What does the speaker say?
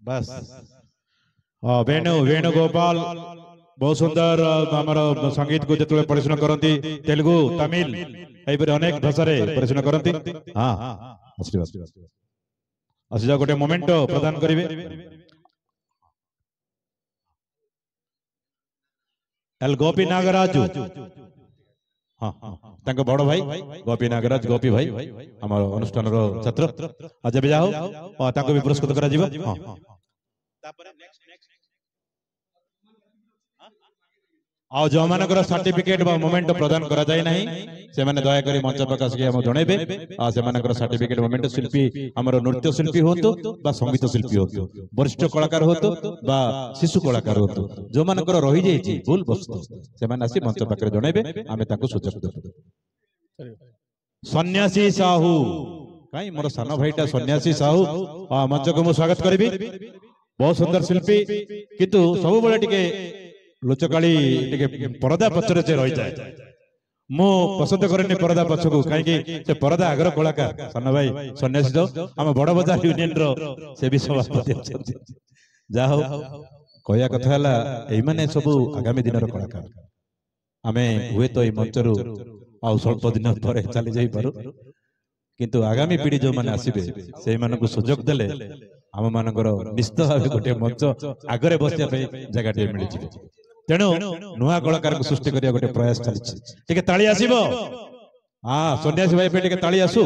बस वेणु वेणुगोपाल बहुत सुंदर आमर संगीत को जो परिवेशन करती तेलुगु तमिल यहीपर अनेक भाषा परिवेशन करती। हाँ आशीजा गोटे मोमेंट प्रदान करेंगे एल गोपी नागराजु। हाँ तांको बड़ भाई गोपी नागराज गोपी भाई आम अनुष्ठान छात्र आज भी जाओ तांको भी पुरस्कृत करा जीवा। हाँ आ जो मानकर सर्टिफिकेट बा मोमेंट प्रदान करा जाय नाही से माने दया करी मंच प्रकाश के हम जणेबे आ से मानकर सर्टिफिकेट मोमेंट शिल्पी हमर नृत्य शिल्पी होतो बा संगीत शिल्पी होतो वरिष्ठ कलाकार होतो बा शिशु कलाकार होतो जो मानकर रही जायछि भूल वस्तु से माने आसी मंच प्रकाश जणेबे आमे ताको सूचक देबो। सन्यासी साहू काई मोर सान भाईटा सन्यासी साहू आ मंच को मु स्वागत करबी। बहुत सुंदर शिल्पी किंतु सब बेले टिके लुचकाली परदा पछरे से रही जाए मु पसंद करेनि परदा पछकू कहीं से परदा आगर कलाकार सान भाई सन्यासी जो आम बड़ बजार यूनियन रो से भी सभापति जा हो कहया कथा है यही सब आगामी दिन कलाकार आमे हुए तो मंचरू आ स्वल्प दिन पर चली जाई पारू किंतु आगामी पीढ़ी जो माने आसीबे से मानकु सुजोग देले आम मानकर निश्चित भाव गोटे मंच आगरे बसिया जगह टे मिल जिवे तेणु नुआ कलाकार को सृष्टि करिया गोटे प्रयास चली टिके ताली आसीबो। हाँ सन्यासी भाई पे टिके ताली आसू।